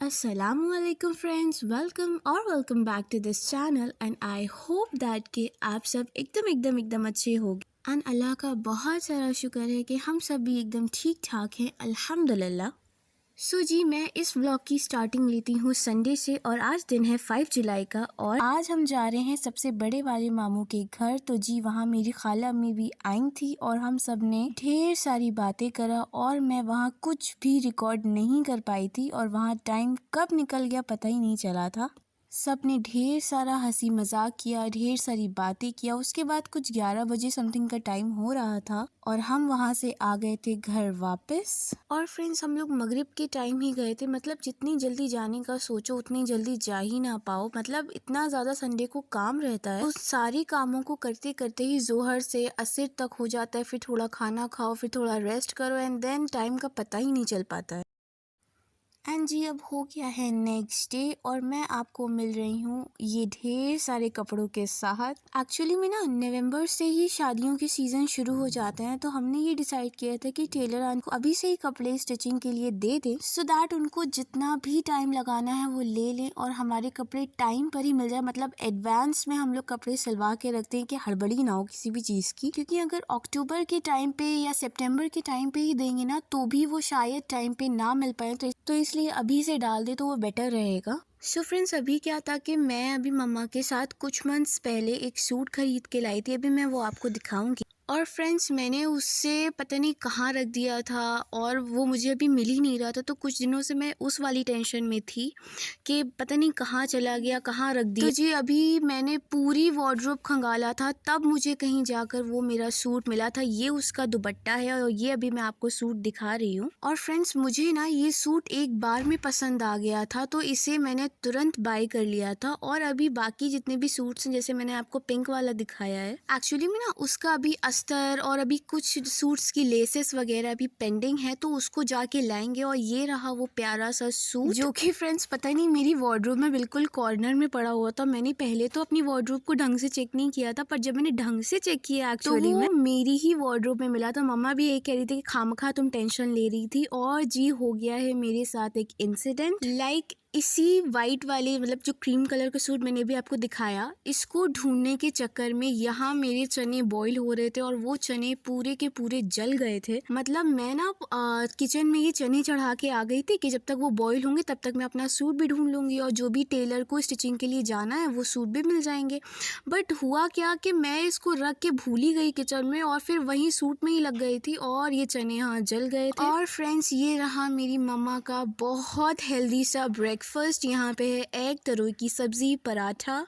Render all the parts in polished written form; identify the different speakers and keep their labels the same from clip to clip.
Speaker 1: असलकुम friends, welcome back to this channel and I hope that कि आप सब एकदम अच्छे होंगे एंड अल्लाह का बहुत सारा शुक्र है कि हम सब भी एकदम ठीक ठाक हैं अल्हम्दुलिल्लाह। जी मैं इस व्लॉग की स्टार्टिंग लेती हूँ संडे से और आज दिन है 5 जुलाई का और आज हम जा रहे हैं सबसे बड़े वाले मामू के घर। तो जी वहाँ मेरी खाला अम्मी भी आई थी और हम सब ने ढेर सारी बातें करा और मैं वहाँ कुछ भी रिकॉर्ड नहीं कर पाई थी और वहाँ टाइम कब निकल गया पता ही नहीं चला था। सब ने ढेर सारा हंसी मजाक किया, ढेर सारी बातें किया। उसके बाद कुछ 11 बजे समथिंग का टाइम हो रहा था और हम वहाँ से आ गए थे घर वापस। और फ्रेंड्स हम लोग मगरिब के टाइम ही गए थे, मतलब जितनी जल्दी जाने का सोचो उतनी जल्दी जा ही ना पाओ, मतलब इतना ज़्यादा संडे को काम रहता है। उस सारे कामों को करते करते ही जोहर से असर तक हो जाता है, फिर थोड़ा खाना खाओ, फिर थोड़ा रेस्ट करो एंड देन टाइम का पता ही नहीं चल पाता है। एंड जी अब हो गया है नेक्स्ट डे और मैं आपको मिल रही हूँ ये ढेर सारे कपड़ों के साथ। एक्चुअली में ना नवंबर से ही शादियों के सीज़न शुरू हो जाते हैं, तो हमने ये डिसाइड किया था कि टेलर आंटी को अभी से ही कपड़े स्टिचिंग के लिए दे दें सो दैट उनको जितना भी टाइम लगाना है वो ले लें और हमारे कपड़े टाइम पर ही मिल जाए। मतलब एडवांस में हम लोग कपड़े सिलवा के रखते हैं कि हड़बड़ी ना हो किसी भी चीज़ की, क्योंकि अगर अक्टूबर के टाइम पे या सितंबर के टाइम पे ही देंगे ना तो भी वो शायद टाइम पे ना मिल पाए, तो इसलिए अभी से डाल दे तो वो बेटर रहेगा। सो फ्रेंड्स अभी क्या था कि मैं अभी मम्मा के साथ कुछ मंथ्स पहले एक सूट खरीद के लाई थी, अभी मैं वो आपको दिखाऊंगी। और फ्रेंड्स मैंने उससे पता नहीं कहाँ रख दिया था और वो मुझे अभी मिल ही नहीं रहा था, तो कुछ दिनों से मैं उस वाली टेंशन में थी कि पता नहीं कहाँ चला गया, कहाँ रख दिया। तो जी अभी मैंने पूरी वार्डरोब खंगाला था, तब मुझे कहीं जाकर वो मेरा सूट मिला था। ये उसका दुपट्टा है और ये अभी मैं आपको सूट दिखा रही हूँ। और फ्रेंड्स मुझे ना ये सूट एक बार में पसंद आ गया था, तो इसे मैंने तुरंत बाय कर लिया था। और अभी बाकी जितने भी सूट्स हैं, जैसे मैंने आपको पिंक वाला दिखाया है, एक्चुअली में ना उसका अभी अस्तर और अभी कुछ सूट्स की लेसेस वगैरह अभी पेंडिंग है, तो उसको जाके लाएंगे। और ये रहा वो प्यारा सा सूट जो कि फ्रेंड्स पता नहीं मेरी वार्डरोब में बिल्कुल कॉर्नर में पड़ा हुआ था। मैंने पहले तो अपनी वार्डरोब को ढंग से चेक नहीं किया था, पर जब मैंने ढंग से चेक किया एक्चुअली तो वो मेरी ही वार्डरोब में मिला था। मम्मा भी यही कह रही थी कि खामखा तुम टेंशन ले रही थी। और जी हो गया है मेरे साथ एक इंसिडेंट, लाइक इसी वाइट वाले मतलब जो क्रीम कलर का सूट मैंने भी आपको दिखाया, इसको ढूंढने के चक्कर में यहाँ मेरे चने बॉईल हो रहे थे और वो चने पूरे के पूरे जल गए थे। मतलब मैं ना किचन में ये चने चढ़ा के आ गई थी कि जब तक वो बॉईल होंगे तब तक मैं अपना सूट भी ढूंढ लूँगी और जो भी टेलर को स्टिचिंग के लिए जाना है वो सूट भी मिल जाएंगे। बट हुआ क्या कि मैं इसको रख के भूल ही गई किचन में और फिर वहीं सूट में ही लग गई थी और ये चने यहाँ जल गए थे। और फ्रेंड्स ये रहा मेरी मम्मा का बहुत हेल्दी सा ब्रेकफास्ट। यहाँ पे है एग, तरोई की सब्जी, पराठा।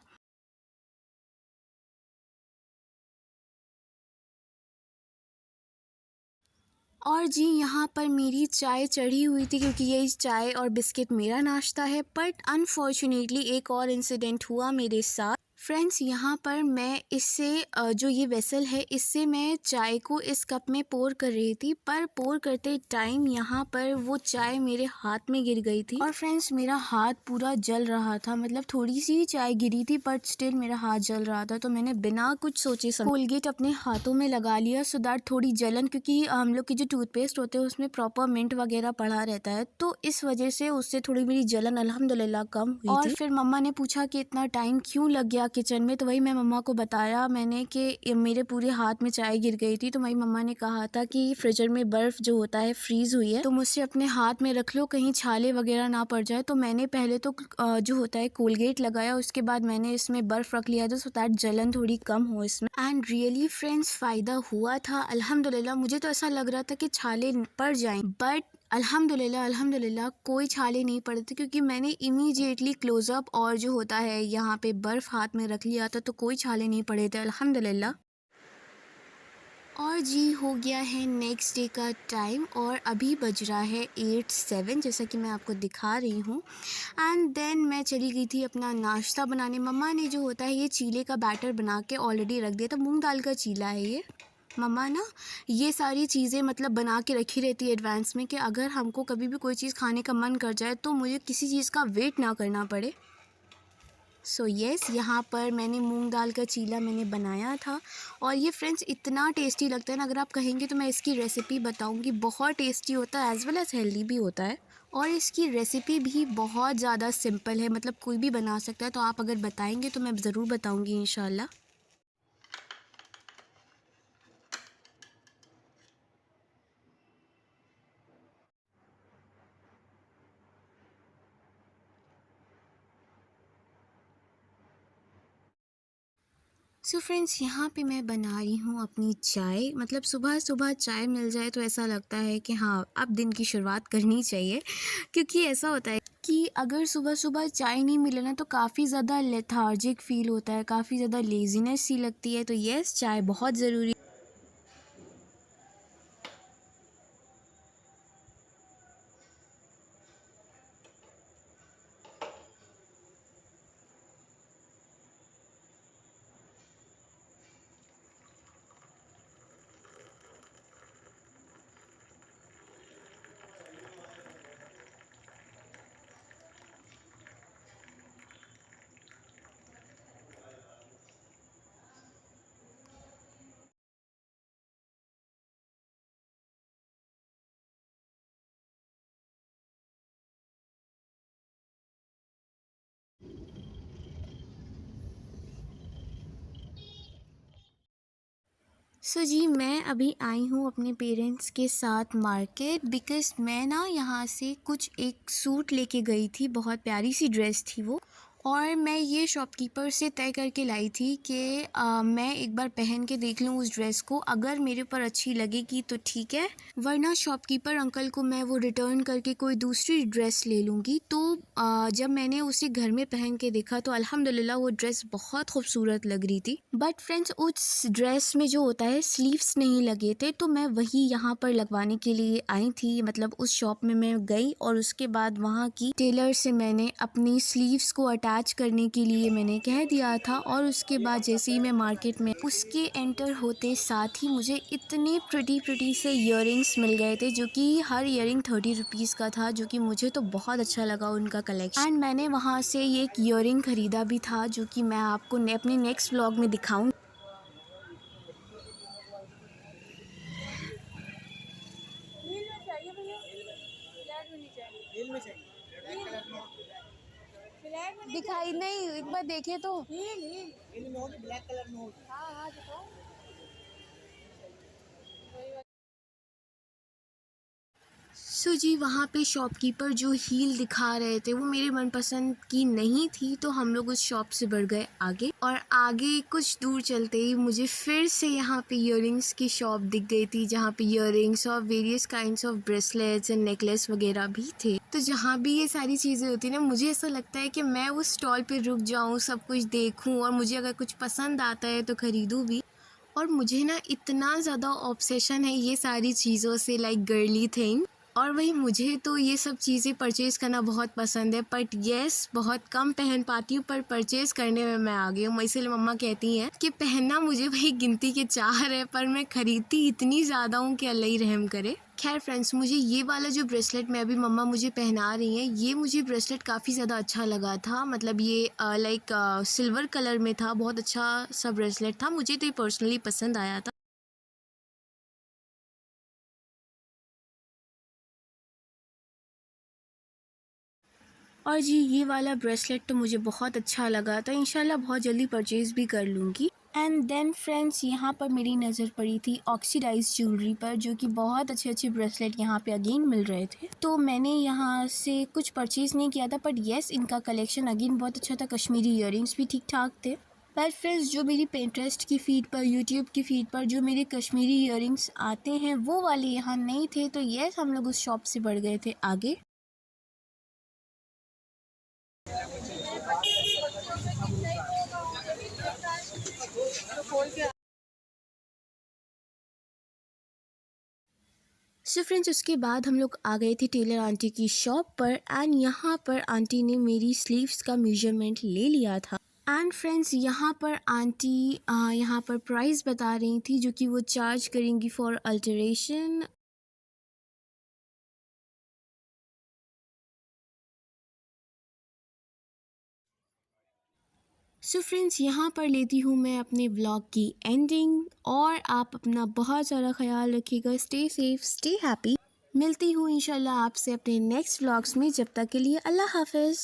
Speaker 1: और जी यहाँ पर मेरी चाय चढ़ी हुई थी, क्योंकि ये चाय और बिस्किट मेरा नाश्ता है। बट अनफॉर्चुनेटली एक और इंसिडेंट हुआ मेरे साथ। फ्रेंड्स यहाँ पर मैं इससे जो ये वेसल है इससे मैं चाय को इस कप में पोर कर रही थी, पर पोर करते टाइम यहाँ पर वो चाय मेरे हाथ में गिर गई थी। और फ्रेंड्स मेरा हाथ पूरा जल रहा था, मतलब थोड़ी सी चाय गिरी थी बट स्टिल मेरा हाथ जल रहा था। तो मैंने बिना कुछ सोचे कोलगेट अपने हाथों में लगा लिया सो दैट थोड़ी जलन, क्योंकि हम लोग के जो टूथपेस्ट होते हैं उसमें प्रॉपर मिंट वगैरह पड़ा रहता है, तो इस वजह से उससे थोड़ी मेरी जलन अल्हम्दुलिल्लाह कम हुई थी। और फिर मम्मा ने पूछा कि इतना टाइम क्यों लग गया किचन में, तो वही मैं मम्मा को बताया मैंने कि मेरे पूरे हाथ में चाय गिर गई थी। तो वही मम्मा ने कहा था कि फ्रीजर में बर्फ जो होता है फ्रीज हुई है, तो मुझसे अपने हाथ में रख लो कहीं छाले वगैरह ना पड़ जाए। तो मैंने पहले तो जो होता है कोलगेट लगाया, उसके बाद मैंने इसमें बर्फ रख लिया था सो दैट जलन थोड़ी कम हो इसमें। एंड रियली फ्रेंड्स फ़ायदा हुआ था अल्हम्दुलिल्लाह। मुझे तो ऐसा लग रहा था कि छाले पड़ जाएं, बट अल्हम्दुलिल्लाह कोई छाले नहीं पड़े थे, क्योंकि मैंने इमीडिएटली क्लोजअप और जो होता है यहाँ पे बर्फ़ हाथ में रख लिया था, तो कोई छाले नहीं पड़े थे अल्हम्दुलिल्लाह। और जी हो गया है नेक्स्ट डे का टाइम और अभी बज रहा है 8:07 जैसा कि मैं आपको दिखा रही हूँ। एंड देन मैं चली गई थी अपना नाश्ता बनाने। मम्मा ने जो होता है ये चीले का बैटर बना के ऑलरेडी रख दिया था, मूंग दाल का चीला है ये। मम्मा ना ये सारी चीज़ें मतलब बना के रखी रहती है एडवांस में, कि अगर हमको कभी भी कोई चीज़ खाने का मन कर जाए तो मुझे किसी चीज़ का वेट ना करना पड़े। सो येस यहाँ पर मैंने मूंग दाल का चीला मैंने बनाया था और ये फ्रेंड्स इतना टेस्टी लगता है ना, अगर आप कहेंगे तो मैं इसकी रेसिपी बताऊंगी। बहुत टेस्टी होता है एज़ वेल एज़ हेल्दी भी होता है। और इसकी रेसिपी भी बहुत ज़्यादा सिंपल है, मतलब कोई भी बना सकता है। तो आप अगर बताएंगे तो मैं ज़रूर बताऊंगी इंशाल्लाह। सो फ्रेंड्स, यहाँ पे मैं बना रही हूँ अपनी चाय। मतलब सुबह सुबह चाय मिल जाए तो ऐसा लगता है कि हाँ, अब दिन की शुरुआत करनी चाहिए। क्योंकि ऐसा होता है कि अगर सुबह सुबह चाय नहीं मिले ना तो काफ़ी ज़्यादा लेथार्जिक फील होता है, काफ़ी ज़्यादा लेज़ीनेस सी लगती है। तो यस, चाय बहुत ज़रूरी। सो जी, मैं अभी आई हूँ अपने पेरेंट्स के साथ मार्केट, बिकॉज़ मैं ना यहाँ से कुछ एक सूट लेके गई थी। बहुत प्यारी सी ड्रेस थी वो। और मैं ये शॉपकीपर से तय करके लाई थी कि मैं एक बार पहन के देख लूँ उस ड्रेस को। अगर मेरे ऊपर अच्छी लगेगी तो ठीक है, वरना शॉपकीपर अंकल को मैं वो रिटर्न करके कोई दूसरी ड्रेस ले लूँगी। तो जब मैंने उसे घर में पहन के देखा तो अल्हम्दुलिल्लाह वो ड्रेस बहुत खूबसूरत लग रही थी। बट फ्रेंड्स, उस ड्रेस में जो होता है स्लीव्स नहीं लगे थे, तो मैं वही यहाँ पर लगवाने के लिए आई थी। मतलब उस शॉप में मैं गई और उसके बाद वहाँ की टेलर से मैंने अपनी स्लीव्स को अटैच करने के लिए मैंने कह दिया था। और उसके बाद जैसे ही मैं मार्केट में उसके एंटर होते साथ ही मुझे इतने प्रिटी से इयररिंग्स मिल गए थे, जो कि हर इयररिंग 30 रुपीज़ का था, जो कि मुझे तो बहुत अच्छा लगा उनका कलेक्शन। एंड मैंने वहाँ से ये एक इयररिंग खरीदा भी था, जो कि मैं आपको अपने नेक्स्ट व्लॉग में दिखाऊंगी। दिखाई नहीं, एक बार देखे तो। सो जी, वहाँ पे शॉपकीपर जो हील दिखा रहे थे वो मेरे मनपसंद की नहीं थी, तो हम लोग उस शॉप से बढ़ गए आगे। और आगे कुछ दूर चलते ही मुझे फिर से यहाँ पे इयररिंग्स की शॉप दिख गई थी, जहाँ पे इयररिंग्स और various kinds of bracelets and necklace वगैरह भी थे। तो जहाँ भी ये सारी चीज़ें होती है ना, मुझे ऐसा लगता है कि मैं उस स्टॉल पे रुक जाऊँ, सब कुछ देखूँ, और मुझे अगर कुछ पसंद आता है तो ख़रीदूँ भी। और मुझे ना इतना ज़्यादा ऑब्सेशन है ये सारी चीज़ों से, लाइक गर्ली थिंग। और वही मुझे तो ये सब चीज़ें परचेज़ करना बहुत पसंद है, बट येस, बहुत कम पहन पाती हूँ, पर परचेज़ करने में मैं आ गई हूँ। इसीलिए मम्मा कहती हैं कि पहनना मुझे वही गिनती के 4 है, पर मैं खरीदती इतनी ज़्यादा हूँ कि अल्लाह ही रहम करे। खैर फ्रेंड्स, मुझे ये वाला जो ब्रेसलेट में अभी मम्मा मुझे पहना रही हैं, ये मुझे ब्रेसलेट काफ़ी ज़्यादा अच्छा लगा था। मतलब ये लाइक सिल्वर कलर में था, बहुत अच्छा सा ब्रेसलेट था, मुझे तो ये पर्सनली पसंद आया था। और जी, ये वाला ब्रेसलेट तो मुझे बहुत अच्छा लगा, तो इंशाल्लाह बहुत जल्दी परचेज़ भी कर लूँगी। एंड देन फ्रेंड्स, यहाँ पर मेरी नज़र पड़ी थी ऑक्सीडाइज ज्वेलरी पर, जो कि बहुत अच्छे अच्छे ब्रेसलेट यहाँ पे अगेन मिल रहे थे। तो मैंने यहाँ से कुछ परचेज़ नहीं किया था, बट येस, इनका कलेक्शन अगेन बहुत अच्छा था। कश्मीरी इयररिंग्स भी ठीक ठाक थे। पर फ्रेंड्स, जो मेरी पिंटरेस्ट की फीड पर, यूट्यूब की फीड पर जो मेरे कश्मीरी इयररिंग्स आते हैं वो वाले यहाँ नहीं थे। तो येस, हम लोग उस शॉप से बढ़ गए थे आगे। सो फ्रेंड्स, उसके बाद हम लोग आ गए थे टेलर आंटी की शॉप पर। एंड यहाँ पर आंटी ने मेरी स्लीव्स का मेजरमेंट ले लिया था। एंड फ्रेंड्स, यहाँ पर आंटी यहाँ पर प्राइस बता रही थी, जो कि वो चार्ज करेंगी फॉर अल्टरेशन। सो फ्रेंड्स, यहाँ पर लेती हूँ मैं अपने व्लॉग की एंडिंग। और आप अपना बहुत सारा ख्याल रखिएगा। Stay safe, stay happy. मिलती हूँ इंशाल्लाह आपसे अपने नेक्स्ट व्लॉग्स में। जब तक के लिए अल्लाह हाफिज़।